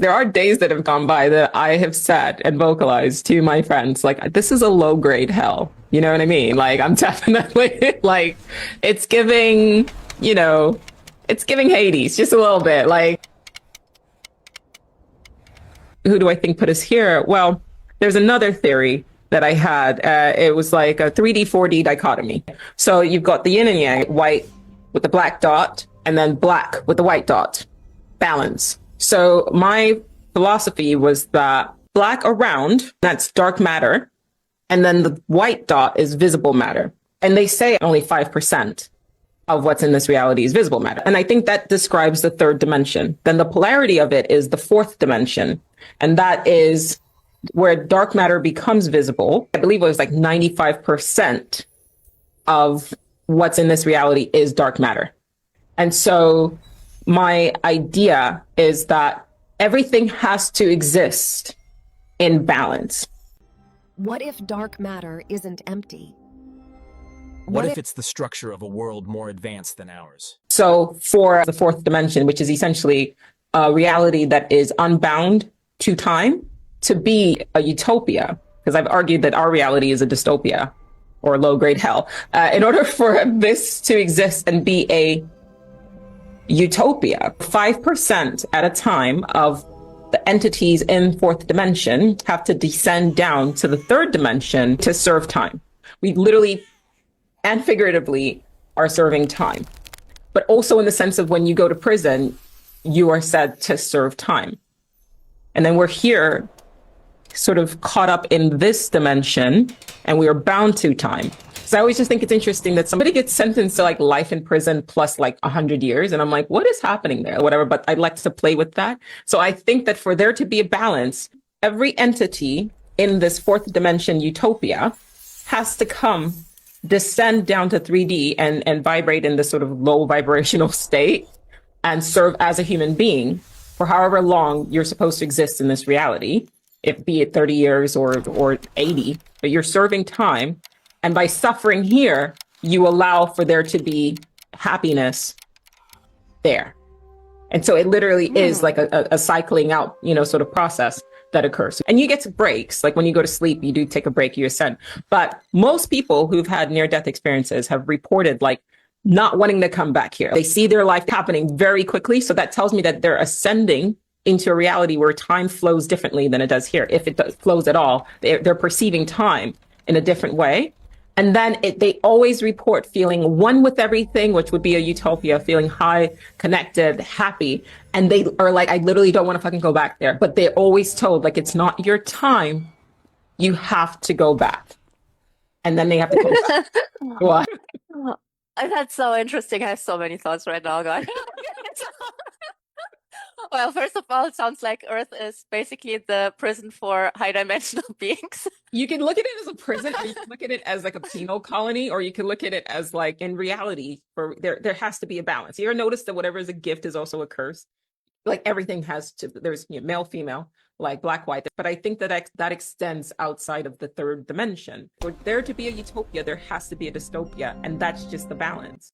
There are days that have gone by that I have said and vocalized to my friends, like, this is a low grade hell. You know what I mean? Like, I'm definitely like, it's giving, you know, it's giving Hades just a little bit. Like, who do I think put us here? Well, there's another theory that I had. It was like a 3D, 4D dichotomy. So you've got the yin and yang, white with the black dot, and then black with the white dot. Balance. So my philosophy was that black around, that's dark matter, and then the white dot is visible matter. And they say only 5% of what's in this reality is visible matter. And I think that describes the third dimension. Then the polarity of it is the fourth dimension. And that is where dark matter becomes visible. I believe it was like 95% of what's in this reality is dark matter. And so my idea is that everything has to exist in balance. What if dark matter isn't empty? What if it's the structure of a world more advanced than ours? So for the fourth dimension, which is essentially a reality that is unbound to time, to be a utopia, because I've argued that our reality is a dystopia or low-grade hell. In order for this to exist and be a utopia, 5% at a time of the entities in fourth dimension have to descend down to the third dimension to serve time. We literally and figuratively are serving time, but also in the sense of when you go to prison, you are said to serve time. And then we're here sort of caught up in this dimension and we are bound to time. So I always just think it's interesting that somebody gets sentenced to like life in prison plus like 100 years. And I'm like, what is happening there? Whatever. But I'd like to play with that. So I think that for there to be a balance, every entity in this fourth dimension utopia has to descend down to 3D and vibrate in this sort of low vibrational state and serve as a human being for however long you're supposed to exist in this reality, if be it 30 years or 80, but you're serving time. And by suffering here, you allow for there to be happiness there. And so it literally is like a cycling out, sort of process that occurs. And you get breaks. Like when you go to sleep, you do take a break, you ascend. But most people who've had near-death experiences have reported like not wanting to come back here. They see their life happening very quickly. So that tells me that they're ascending into a reality where time flows differently than it does here. If it flows at all, they're perceiving time in a different way. And then they always report feeling one with everything, which would be a utopia, feeling high, connected, happy. And they are like, I literally don't want to fucking go back there. But they're always told, like, it's not your time. You have to go back. And then they have to go back. What? That's so interesting. I have so many thoughts right now, guys. Well, first of all, it sounds like Earth is basically the prison for high-dimensional beings. You can look at it as a prison, or you can look at it as like a penal colony, or you can look at it as like in reality, for there has to be a balance. You ever notice that whatever is a gift is also a curse? Like everything has to, there's male, female, like black, white. But I think that that extends outside of the third dimension. For there to be a utopia, there has to be a dystopia, and that's just the balance.